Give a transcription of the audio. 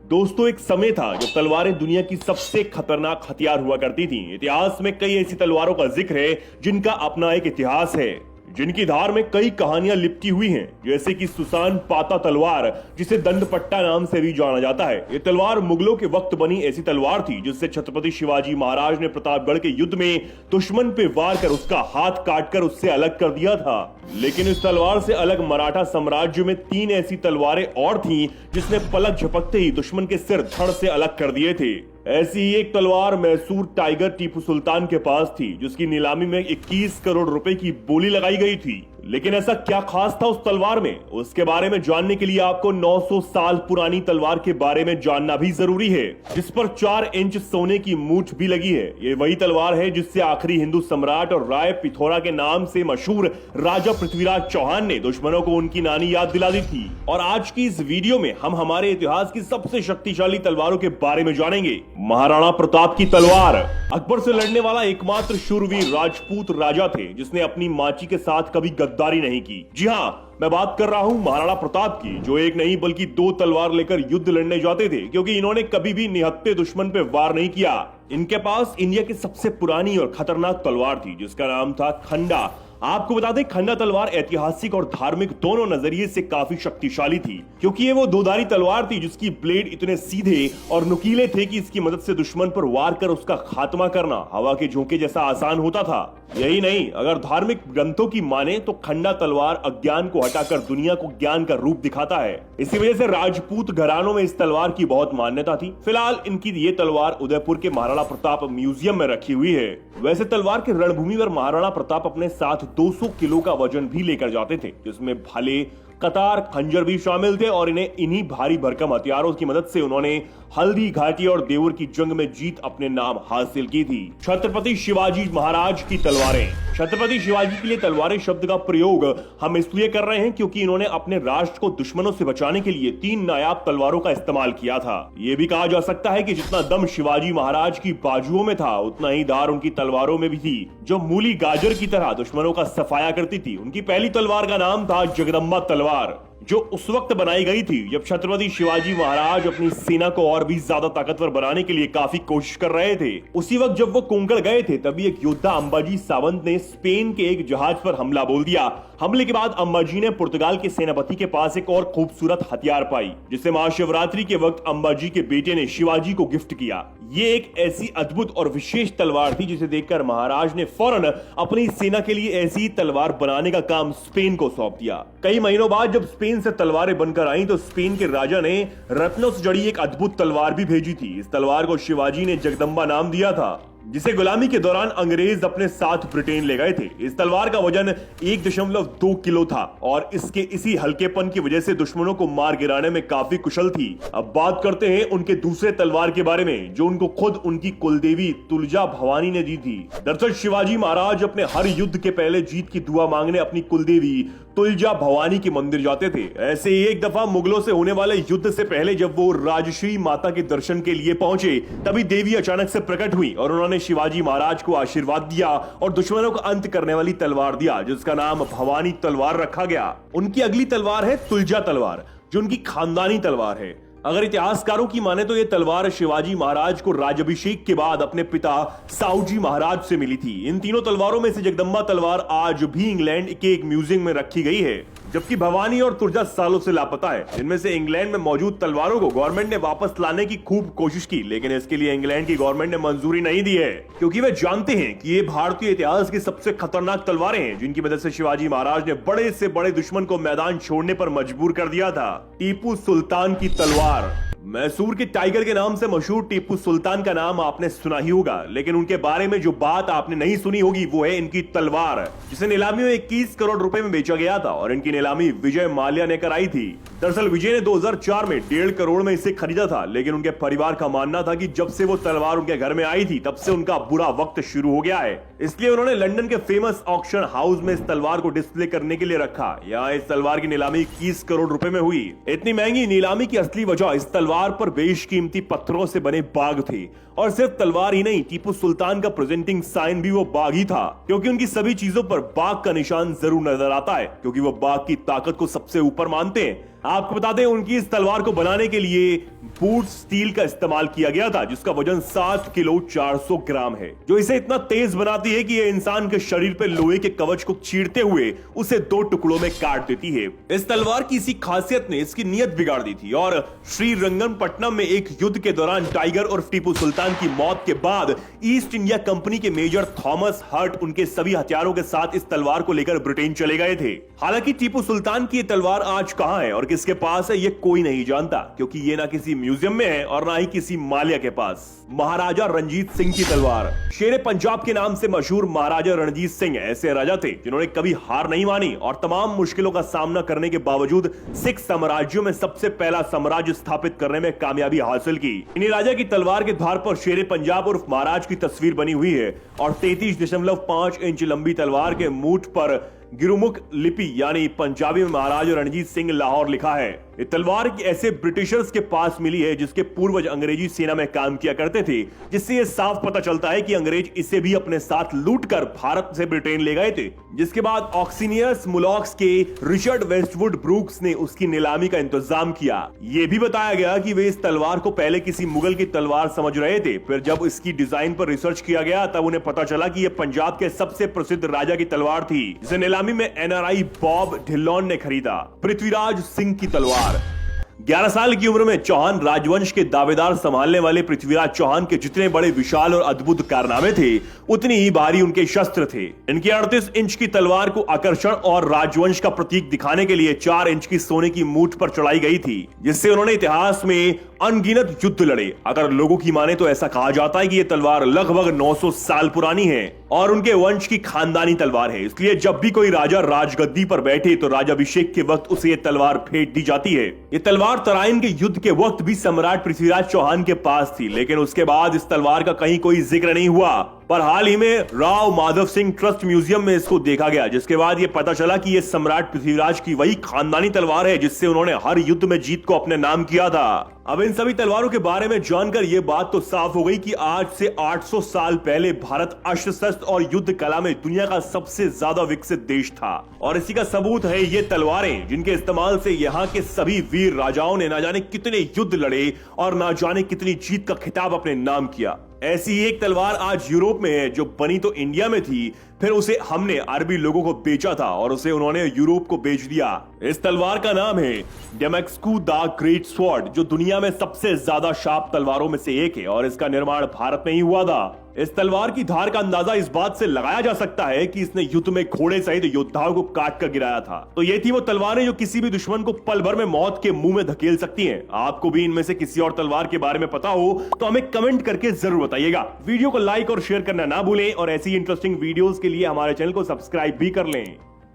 दोस्तों, एक समय था जब तलवारें दुनिया की सबसे खतरनाक हथियार हुआ करती थीं। इतिहास में कई ऐसी तलवारों का जिक्र है जिनका अपना एक इतिहास है, जिनकी धार में कई कहानियां लिपटी हुई हैं, जैसे कि सुसान पाता तलवार, जिसे दंडपट्टा नाम से भी जाना जाता है। ये तलवार मुगलों के वक्त बनी ऐसी तलवार थी जिससे छत्रपति शिवाजी महाराज ने प्रतापगढ़ के युद्ध में दुश्मन पे वार कर उसका हाथ काटकर उससे अलग कर दिया था। लेकिन इस तलवार से अलग मराठा साम्राज्य में 3 ऐसी तलवारें और थीं जिसने पलक झपकते ही दुश्मन के सिर धड़ से अलग कर दिए थे। ऐसी ही एक तलवार मैसूर टाइगर टीपू सुल्तान के पास थी, जिसकी नीलामी में 21 करोड़ रुपए की बोली लगाई गई थी। लेकिन ऐसा क्या खास था उस तलवार में, उसके बारे में जानने के लिए आपको 900 साल पुरानी तलवार के बारे में जानना भी जरूरी है, जिस पर 4 इंच सोने की मूठ भी लगी है। ये वही तलवार है जिससे आखिरी हिंदू सम्राट और राय पिथौरा के नाम से मशहूर राजा पृथ्वीराज चौहान ने दुश्मनों को उनकी नानी याद दिला दी थी। और आज की इस वीडियो में हम हमारे इतिहास की सबसे शक्तिशाली तलवारों के बारे में जानेंगे। महाराणा प्रताप की तलवार अकबर से लड़ने वाला एकमात्र शूरवीर राजपूत राजा थे जिसने अपनी माची के साथ कभी गद्दारी नहीं की। जी हाँ, मैं बात कर रहा हूं महाराणा प्रताप की, जो एक नहीं बल्कि 2 तलवार लेकर युद्ध लड़ने जाते थे, क्योंकि इन्होंने कभी भी निहत्थे दुश्मन पे वार नहीं किया। इनके पास इंडिया की सबसे पुरानी और खतरनाक तलवार थी जिसका नाम था खंडा। आपको बता दें, खंडा तलवार ऐतिहासिक और धार्मिक दोनों नजरिए से काफी शक्तिशाली थी, क्योंकि ये वो दोधारी तलवार थी जिसकी ब्लेड इतने सीधे और नुकीले थे कि इसकी मदद से दुश्मन पर वार कर उसका खात्मा करना हवा के झोंके जैसा आसान होता था। यही नहीं, अगर धार्मिक ग्रंथों की माने तो खंडा तलवार अज्ञान को हटाकर दुनिया को ज्ञान का रूप दिखाता है। इसी वजह से राजपूत घरानों में इस तलवार की बहुत मान्यता थी। फिलहाल इनकी ये तलवार उदयपुर के महाराणा प्रताप म्यूजियम में रखी हुई है। वैसे तलवार के रणभूमि पर महाराणा प्रताप अपने साथ 200 किलो का वजन भी लेकर जाते थे, जिसमें भाले, कतार, खंजर भी शामिल थे। और इन्हीं भारी भरकम हथियारों की मदद से उन्होंने हल्दी घाटी और देवर की जंग में जीत अपने नाम हासिल की थी। छत्रपति शिवाजी महाराज की तलवारें। छत्रपति शिवाजी के लिए तलवारें शब्द का प्रयोग हम इसलिए कर रहे हैं क्योंकि इन्होंने अपने राष्ट्र को दुश्मनों से बचाने के लिए 3 नायाब तलवारों का इस्तेमाल किया था। यह भी कहा जा सकता है कि जितना दम शिवाजी महाराज की बाजुओं में था, उतना ही धार उनकी तलवारों में भी थी, जो मूली गाजर की तरह दुश्मनों का सफाया करती थी। उनकी पहली तलवार का नाम था जगदम्बा तलवार, जो उस वक्त बनाई गई थी जब छत्रपति शिवाजी महाराज अपनी सेना को और भी ज्यादा ताकतवर बनाने के लिए काफी कोशिश कर रहे थे। उसी वक्त जब वो कोंकण गए थे, तभी एक योद्धा अंबाजी सावंत ने स्पेन के एक जहाज पर हमला बोल दिया। हमले के बाद अंबाजी ने पुर्तगाल के सेनापति के पास एक और खूबसूरत हथियार पाई, जिसे महाशिवरात्रि के वक्त अंबाजी के बेटे ने शिवाजी को गिफ्ट किया। ये एक ऐसी अद्भुत और विशेष तलवार थी जिसे देखकर महाराज ने फौरन अपनी सेना के लिए ऐसी तलवार बनाने का काम स्पेन को सौंप दिया। कई महीनों बाद जब स्पेन से तलवारें बनकर आई तो स्पेन के राजा ने रत्नों से जड़ी एक अद्भुत तलवार भी भेजी थी। इस तलवार को शिवाजी ने जगदम्बा नाम दिया था, जिसे गुलामी के दौरान अंग्रेज अपने साथ ब्रिटेन ले गए थे। इस तलवार का वजन 1.2 किलो था और इसके इसी हल्केपन की वजह से दुश्मनों को मार गिराने में काफी कुशल थी। अब बात करते हैं उनके दूसरे तलवार के बारे में, जो उनको खुद उनकी कुलदेवी तुलजा भवानी ने दी थी। दरअसल शिवाजी महाराज अपने हर युद्ध के पहले जीत की दुआ मांगने अपनी कुलदेवी तुलजा भवानी के मंदिर जाते थे। ऐसे ही एक दफा मुगलों से होने वाले युद्ध से पहले जब वो राजश्री माता के दर्शन के लिए पहुंचे, तभी देवी अचानक से प्रकट हुई और उन्होंने शिवाजी महाराज को आशीर्वाद दिया और दुश्मनों का अंत करने वाली तलवार दिया, जिसका नाम भवानी तलवार रखा गया। उनकी अगली तलवार है तुलजा तलवार, जो उनकी खानदानी तलवार है। अगर इतिहासकारों की माने तो यह तलवार शिवाजी महाराज को राज्याभिषेक के बाद अपने पिता साहूजी महाराज से मिली थी। इन तीनों तलवारों में से जगदम्बा तलवार आज भी इंग्लैंड के एक म्यूजियम में रखी गई है, जबकि भवानी और तुलजा सालों से लापता है। इनमें से इंग्लैंड में मौजूद तलवारों को गवर्नमेंट ने वापस लाने की खूब कोशिश की, लेकिन इसके लिए इंग्लैंड की गवर्नमेंट ने मंजूरी नहीं दी है, क्योंकि वे जानते हैं कि ये भारतीय इतिहास की सबसे खतरनाक तलवारें हैं, जिनकी मदद से शिवाजी महाराज ने बड़े से बड़े दुश्मन को मैदान छोड़ने पर मजबूर कर दिया था। टीपू सुल्तान की तलवार। मैसूर के टाइगर के नाम से मशहूर टीपू सुल्तान का नाम आपने सुना ही होगा, लेकिन उनके बारे में जो बात आपने नहीं सुनी होगी वो है इनकी तलवार, जिसे नीलामी में 21 करोड़ रुपए में बेचा गया था और इनकी नीलामी विजय माल्या ने कराई थी। दरअसल विजय ने 2004 में 1.5 करोड़ में इसे खरीदा था, लेकिन उनके परिवार का मानना था कि जब से वो तलवार उनके घर में आई थी तब से उनका बुरा वक्त शुरू हो गया है। इसलिए उन्होंने लंदन के फेमस ऑक्शन हाउस में इस तलवार को डिस्प्ले करने के लिए रखा। यहाँ इस तलवार की नीलामी 21 करोड़ रुपए में हुई। इतनी महंगी नीलामी की असली वजह इस तलवार पर बेशकीमती पत्थरों से बने बाग थे, और सिर्फ तलवार ही नहीं, टीपू सुल्तान का प्रेजेंटिंग साइन भी वो बाग ही था, क्योंकि उनकी सभी चीजों पर बाग का निशान जरूर नजर आता है, क्योंकि वो बाग की ताकत को सबसे ऊपर मानते हैं। आपको बता दें, उनकी इस तलवार को बनाने के लिए बूट स्टील का इस्तेमाल किया गया था, जिसका वजन 7 किलो 400 ग्राम है, जो इसे इतना तेज बनाती है कि यह इंसान के शरीर पर लोहे के कवच को चीरते हुए उसे 2 टुकड़ों में काट देती है। इस तलवार की इसी खासियत ने इसकी नीयत बिगाड़ दी थी और श्रीरंगपट्टनम में एक युद्ध के दौरान टाइगर और टीपू सुल्तान की मौत के बाद ईस्ट इंडिया कंपनी के मेजर थॉमस हर्ट उनके सभी हथियारों के साथ इस तलवार को लेकर ब्रिटेन चले गए थे। हालांकि टीपू सुल्तान की ये तलवार आज कहां है और किसके पास है, ये कोई नहीं जानता, क्योंकि ये ना किसी म्यूजियम में है और ना ही किसी माल्या के पास। महाराजा रणजीत सिंह की तलवार। शेरे पंजाब के नाम से मशहूर महाराजा रणजीत सिंह ऐसे राजा थे जिन्होंने कभी हार नहीं मानी और तमाम मुश्किलों का सामना करने के बावजूद सिख साम्राज्यों में सबसे पहला साम्राज्य स्थापित करने में कामयाबी हासिल की। इन्हीं राजा की तलवार के धार पर शेरे पंजाब उर्फ महाराज की तस्वीर बनी हुई है और 33.5 इंच लंबी तलवार के मूठ पर गिरुमुख लिपि यानी पंजाबी में महाराजा रणजीत सिंह लाहौर लिखा है। ये तलवार ऐसे ब्रिटिशर्स के पास मिली है जिसके पूर्वज अंग्रेजी सेना में काम किया करते थे, जिससे ये साफ पता चलता है कि अंग्रेज इसे भी अपने साथ लूटकर भारत से ब्रिटेन ले गए थे। जिसके बाद ऑक्सीनियस मुलॉक्स के रिचर्ड वेस्टवुड ब्रूक्स ने उसकी नीलामी का इंतजाम किया। ये भी बताया गया कि वे इस तलवार को पहले किसी मुगल की तलवार समझ रहे थे, फिर जब इसकी डिजाइन पर रिसर्च किया गया तब उन्हें पता चला कि यह पंजाब के सबसे प्रसिद्ध राजा की तलवार थी, जिसे नीलामी में एनआरआई बॉब ढिल्लोन ने खरीदा। पृथ्वीराज सिंह की तलवार। 11 साल की उम्र में चौहान राजवंश के दावेदार संभालने वाले पृथ्वीराज चौहान के जितने बड़े विशाल और अद्भुत कारनामे थे, उतनी ही भारी उनके शस्त्र थे। इनकी 38 इंच की तलवार को आकर्षण और राजवंश का प्रतीक दिखाने के लिए 4 इंच की सोने की मूठ पर चढ़ाई गई थी, जिससे उन्होंने इतिहास में अनगिनत युद्ध लड़े। अगर लोगों की माने तो ऐसा कहा जाता है कि यह तलवार लगभग 900 साल पुरानी है और उनके वंश की खानदानी तलवार है। इसलिए जब भी कोई राजा राजगद्दी पर बैठे तो राजाभिषेक के वक्त उसे यह तलवार भेंट दी जाती है। ये तलवार तराइन के युद्ध के वक्त भी सम्राट पृथ्वीराज चौहान के पास थी, लेकिन उसके बाद इस तलवार का कहीं कोई जिक्र नहीं हुआ। पर हाल ही में राव माधव सिंह ट्रस्ट म्यूजियम में इसको देखा गया, जिसके बाद ये पता चला कि ये सम्राट पृथ्वीराज की वही खानदानी तलवार है जिससे उन्होंने हर युद्ध में जीत को अपने नाम किया था। अब इन सभी तलवारों के बारे में जानकर यह बात तो साफ हो गई कि आज से 800 साल पहले भारत अस्त्र शस्त्र और युद्ध कला में दुनिया का सबसे ज्यादा विकसित देश था। और इसी का सबूत है ये तलवारें, जिनके इस्तेमाल से यहाँ के सभी वीर राजाओं ने ना जाने कितने युद्ध लड़े और ना जाने कितनी जीत का खिताब अपने नाम किया। ऐसी एक तलवार आज यूरोप में है जो बनी तो इंडिया में थी, फिर उसे हमने अरबी लोगों को बेचा था और उसे उन्होंने यूरोप को बेच दिया। इस तलवार का नाम है डेमेस्कू द ग्रेट स्वॉर्ड, जो दुनिया में सबसे ज्यादा शार्प तलवारों में से एक है और इसका निर्माण भारत में ही हुआ था। इस तलवार की धार का अंदाजा इस बात से लगाया जा सकता है कि इसने युद्ध में घोड़े सहित योद्धाओं को काट कर गिराया था। तो ये थी वो तलवारें जो किसी भी दुश्मन को पल भर में मौत के मुंह में धकेल सकती हैं। आपको भी इनमें से किसी और तलवार के बारे में पता हो तो हमें कमेंट करके जरूर बताइएगा। वीडियो को लाइक और शेयर करना ना भूलें और ऐसी इंटरेस्टिंग वीडियोस के लिए हमारे चैनल को सब्सक्राइब भी कर लें।